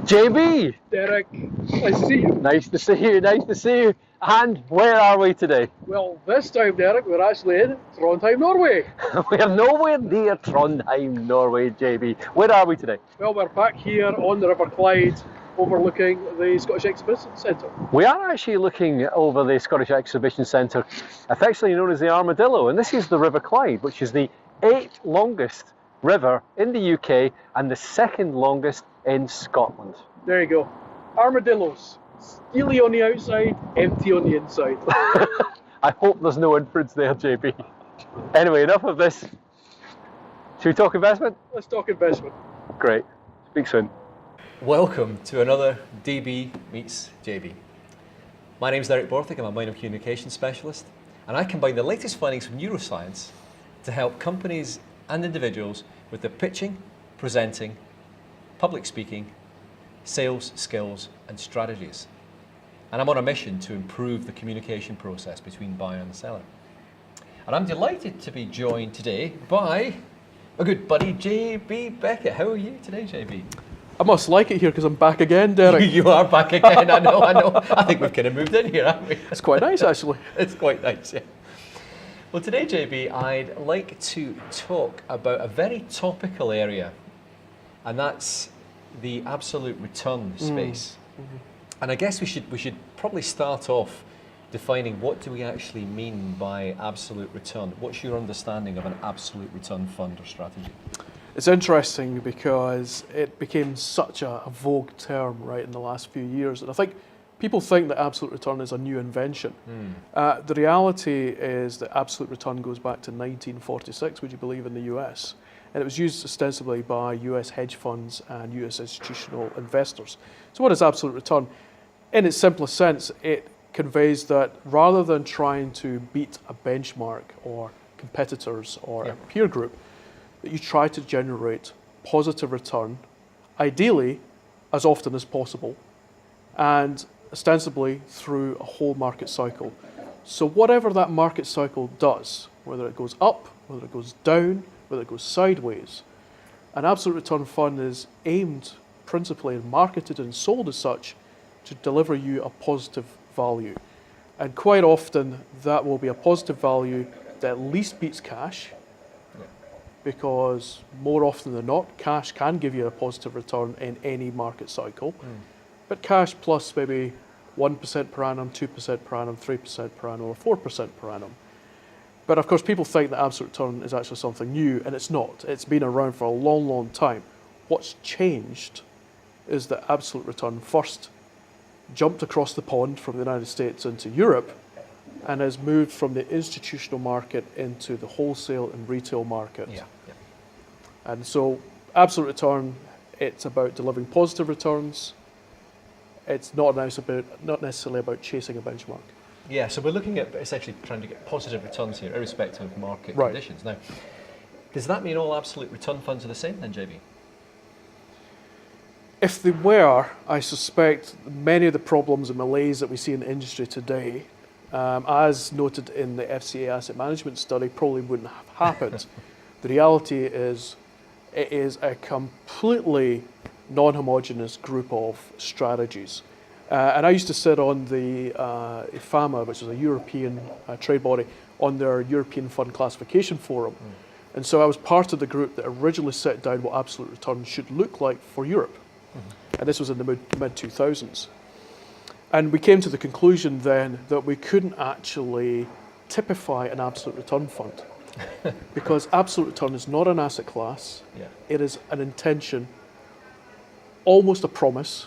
JB! Derek, nice to see you. Nice to see you, nice to see you. And where are we today? Well, this time, Derek, we're actually in Trondheim, Norway. We're nowhere near Trondheim, Norway, JB. Where are we today? Well, we're back here on the River Clyde, overlooking the Scottish Exhibition Centre. We are actually looking over the Scottish Exhibition Centre, affectionately known as the Armadillo, and this is the River Clyde, which is the 8th longest river in the UK and the 2nd longest in Scotland. There you go. Armadillos. Steely on the outside, empty on the inside. I hope there's no inference there, JB. Anyway, enough of this. Should we talk investment? Let's talk investment. Great. Speak soon. Welcome to another DB Meets JB. My name is Derek Borthwick, I'm a minor communications specialist, and I combine the latest findings from neuroscience to help companies and individuals with their pitching, presenting, public speaking, sales skills and strategies. And I'm on a mission to improve the communication process between buyer and seller. And I'm delighted to be joined today by a good buddy, JB Beckett. How are you today, JB? I must like it here because I'm back again, Derek. You are back again, I know. I think we've kind of moved in here, haven't we? It's quite nice, actually. It's quite nice, yeah. Well, today, JB, I'd like to talk about a very topical area, and that's the absolute return space. Mm-hmm. And I guess we should probably start off defining what do we actually mean by absolute return. What's your understanding of an absolute return fund or strategy? It's interesting because it became such a vogue term right in the last few years, and I think people think that absolute return is a new invention. The reality is that absolute return goes back to 1946, would you believe, in the US, and it was used ostensibly by US hedge funds and US institutional investors. So what is absolute return? In its simplest sense, it conveys that rather than trying to beat a benchmark or competitors or a peer group, that you try to generate positive return, ideally as often as possible, and ostensibly through a whole market cycle. So whatever that market cycle does, whether it goes up, whether it goes down, whether it goes sideways, an absolute return fund is aimed principally and marketed and sold as such to deliver you a positive value. And quite often that will be a positive value that at least beats cash, because more often than not, cash can give you a positive return in any market cycle. But cash plus maybe 1% per annum, 2% per annum, 3% per annum, or 4% per annum. But of course, people think that absolute return is actually something new, and it's not. It's been around for a long, long time. What's changed is that absolute return first jumped across the pond from the United States into Europe and has moved from the institutional market into the wholesale and retail market. And so absolute return, it's about delivering positive returns. It's not necessarily about chasing a benchmark. Yeah, so we're looking at essentially trying to get positive returns here, irrespective of market conditions. Now, does that mean all absolute return funds are the same then, JB? If they were, I suspect many of the problems and malaise that we see in the industry today, as noted in the FCA asset management study, probably wouldn't have happened. The reality is it is a completely non-homogeneous group of strategies. And I used to sit on the IFAMA, which is a European trade body, on their European Fund Classification Forum. And so I was part of the group that originally set down what absolute return should look like for Europe. And this was in the mid-2000s. And we came to the conclusion then that we couldn't actually typify an absolute return fund because absolute return is not an asset class. It is an intention, almost a promise,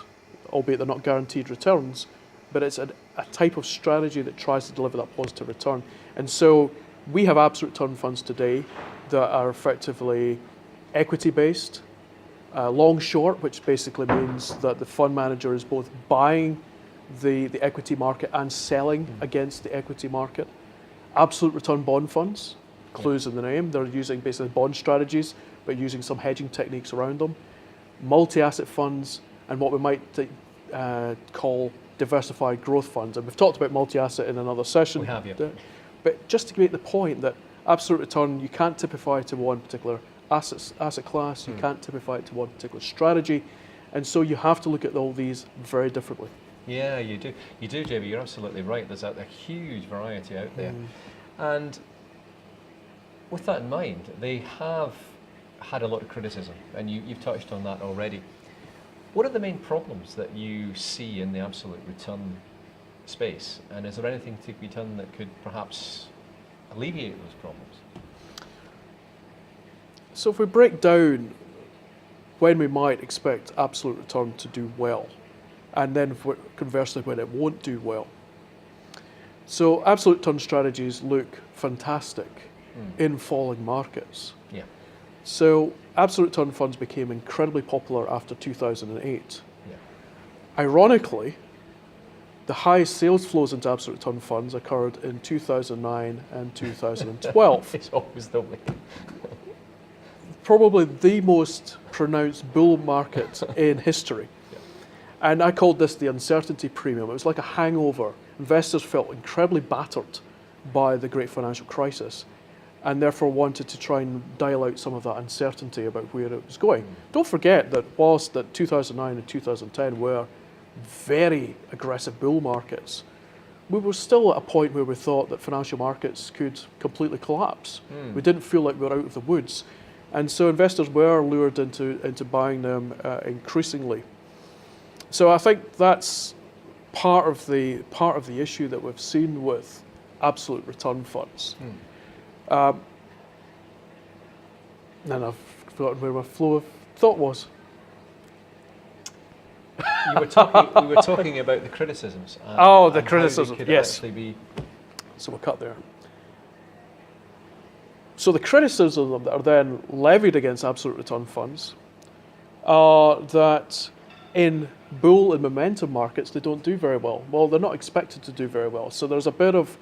albeit they're not guaranteed returns, but it's a type of strategy that tries to deliver that positive return. And so we have absolute return funds today that are effectively equity-based, long-short, which basically means that the fund manager is both buying the equity market and selling against the equity market. Absolute return bond funds, clues in the name, they're using basically bond strategies, but using some hedging techniques around them. Multi-asset funds, and what we might call diversified growth funds. And we've talked about multi-asset in another session. We have, yeah. But just to make the point that absolute return, you can't typify to one particular asset class, you can't typify it to one particular strategy. And so you have to look at all these very differently. Yeah, you do. You do, JB. You're absolutely right. There's a huge variety out there. And with that in mind, they have had a lot of criticism, and you've touched on that already. What are the main problems that you see in the absolute return space? And is there anything to be done that could perhaps alleviate those problems? So if we break down when we might expect absolute return to do well, and then conversely when it won't do well. So absolute return strategies look fantastic in falling markets. Yeah. So absolute return funds became incredibly popular after 2008. Yeah. Ironically, the highest sales flows into absolute return funds occurred in 2009 and 2012. It's always the way. Probably the most pronounced bull market in history. Yeah. And I called this the uncertainty premium. It was like a hangover. Investors felt incredibly battered by the great financial crisis and therefore wanted to try and dial out some of that uncertainty about where it was going. Don't forget that whilst that 2009 and 2010 were very aggressive bull markets, we were still at a point where we thought that financial markets could completely collapse. We didn't feel like we were out of the woods. And so investors were lured into buying them increasingly. So I think that's part of the issue that we've seen with absolute return funds. And I've forgotten where my flow of thought was. We were talking about the criticisms. The and criticism, how they could yes. actually be. So we'll cut there. So the criticisms that are then levied against absolute return funds are that in bull and momentum markets, they don't do very well. Well, they're not expected to do very well. So there's a bit of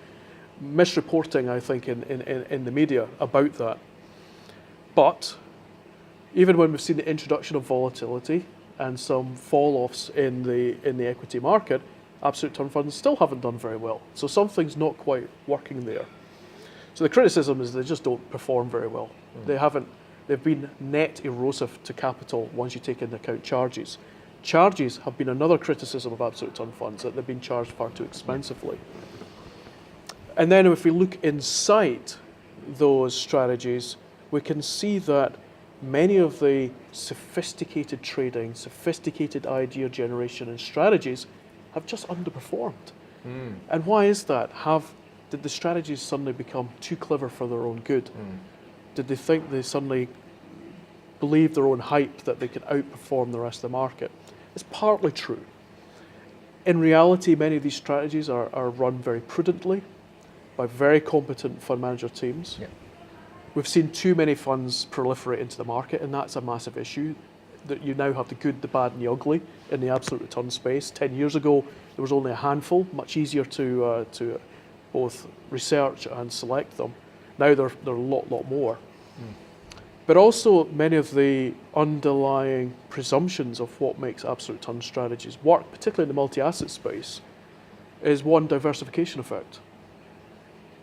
misreporting, I think, in the media about that. But even when we've seen the introduction of volatility and some fall-offs in the equity market, absolute return funds still haven't done very well. So something's not quite working there. So the criticism is they just don't perform very well. They've been net erosive to capital once you take into account charges. Charges have been another criticism of absolute return funds, that they've been charged far too expensively. And then if we look inside those strategies, we can see that many of the sophisticated trading, sophisticated idea generation and strategies have just underperformed. And why is that? Did the strategies suddenly become too clever for their own good? Did they think they suddenly believed their own hype that they could outperform the rest of the market? It's partly true. In reality, many of these strategies are run very prudently by very competent fund manager teams. Yeah. We've seen too many funds proliferate into the market, and that's a massive issue. That you now have the good, the bad, and the ugly in the absolute return space. 10 years ago, there was only a handful, much easier to both research and select them. Now there are a lot more. But also many of the underlying presumptions of what makes absolute return strategies work, particularly in the multi-asset space, is one, diversification effect.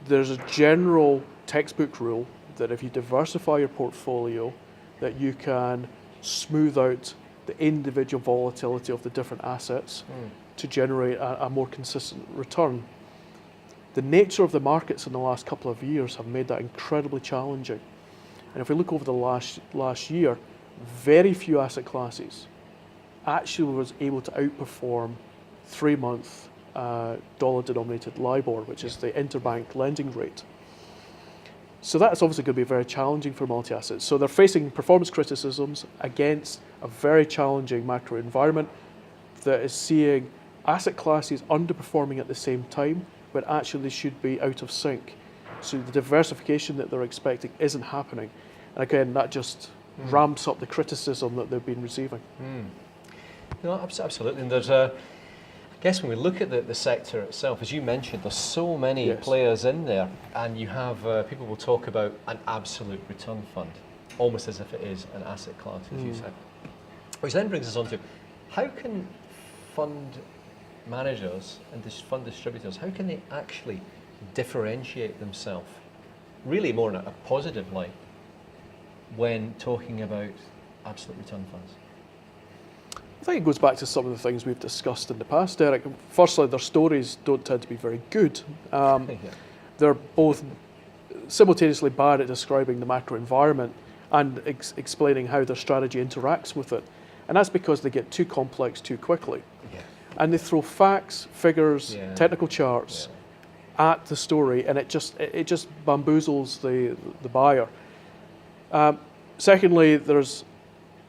There's a general textbook rule that if you diversify your portfolio, that you can smooth out the individual volatility of the different assets to generate a more consistent return. The nature of the markets in the last couple of years have made that incredibly challenging. And if we look over the last year, very few asset classes actually was able to outperform 3-month dollar-denominated LIBOR, which is the interbank lending rate. So that's obviously going to be very challenging for multi-assets. So they're facing performance criticisms against a very challenging macro environment that is seeing asset classes underperforming at the same time, but actually they should be out of sync. So the diversification that they're expecting isn't happening. And again, that just ramps up the criticism that they've been receiving. No, absolutely. And there's I guess when we look at the sector itself, as you mentioned, there's so many players in there, and you have people will talk about an absolute return fund, almost as if it is an asset class, as you said. Which then brings us on to, how can fund managers and fund distributors, how can they actually differentiate themselves, really more in a positive light, when talking about absolute return funds? I think it goes back to some of the things we've discussed in the past, Derek. Firstly, their stories don't tend to be very good. They're both simultaneously bad at describing the macro environment and explaining how their strategy interacts with it. And that's because they get too complex too quickly. Yeah. And they throw facts, figures, Yeah. technical charts at the story, and it just bamboozles the buyer. Secondly, there's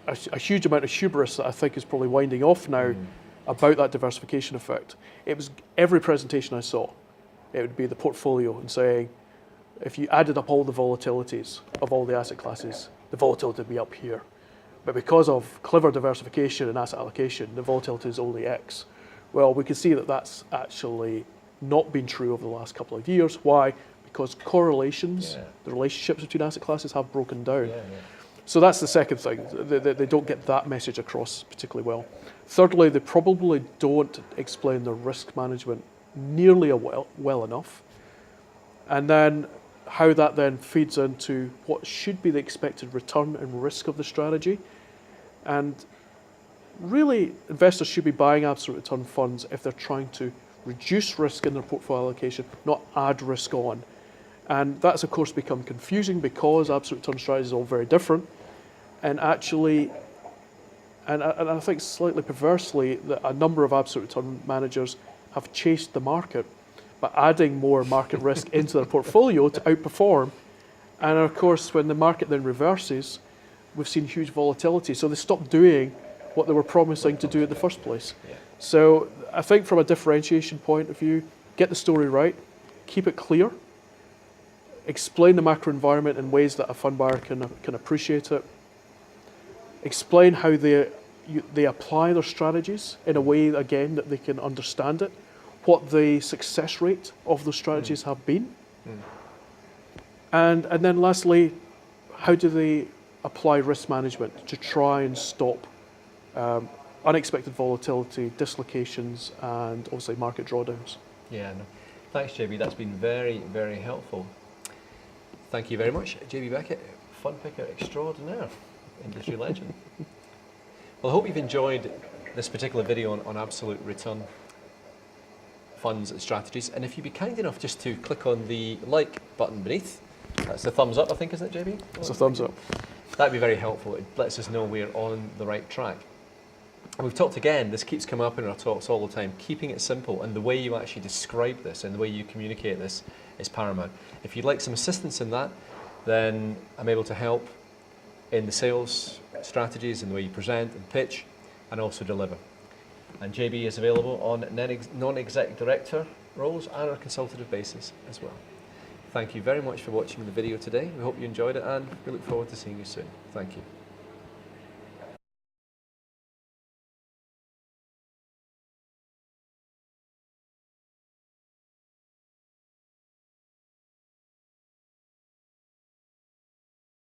a huge amount of hubris that I think is probably winding off now about that diversification effect. It was every presentation I saw, it would be the portfolio and saying, if you added up all the volatilities of all the asset classes, the volatility would be up here. But because of clever diversification and asset allocation, the volatility is only X. Well, we can see that that's actually not been true over the last couple of years. Why? Because correlations, the relationships between asset classes have broken down. So that's the second thing. They don't get that message across particularly well. Thirdly, they probably don't explain their risk management nearly well enough. And then how that then feeds into what should be the expected return and risk of the strategy. And really, investors should be buying absolute return funds if they're trying to reduce risk in their portfolio allocation, not add risk on. And that's, of course, become confusing because absolute return strategies are all very different. And actually, and I think slightly perversely, that a number of absolute return managers have chased the market by adding more market risk into their portfolio to outperform. And of course, when the market then reverses, we've seen huge volatility. So they stopped doing what they were promising to do in the first place. So I think from a differentiation point of view, get the story right, keep it clear, explain the macro environment in ways that a fund buyer can appreciate it, explain how they apply their strategies in a way, again, that they can understand it, what the success rate of those strategies have been. And then lastly, how do they apply risk management to try and stop unexpected volatility, dislocations, and obviously market drawdowns. Yeah, no. Thanks, JB. That's been very, very helpful. Thank you very much, JB Beckett, fund picker extraordinaire, industry legend. Well, I hope you've enjoyed this particular video on absolute return funds and strategies. And if you'd be kind enough just to click on the like button beneath, that's the thumbs up, I think, isn't it, JB? It's a thumbs up. That'd be very helpful. It lets us know we're on the right track. And we've talked again, this keeps coming up in our talks all the time, keeping it simple, and the way you actually describe this and the way you communicate this is paramount. If you'd like some assistance in that, then I'm able to help in the sales strategies and the way you present and pitch and also deliver. And JB is available on non-exec director roles and on a consultative basis as well. Thank you very much for watching the video today. We hope you enjoyed it and we look forward to seeing you soon. Thank you.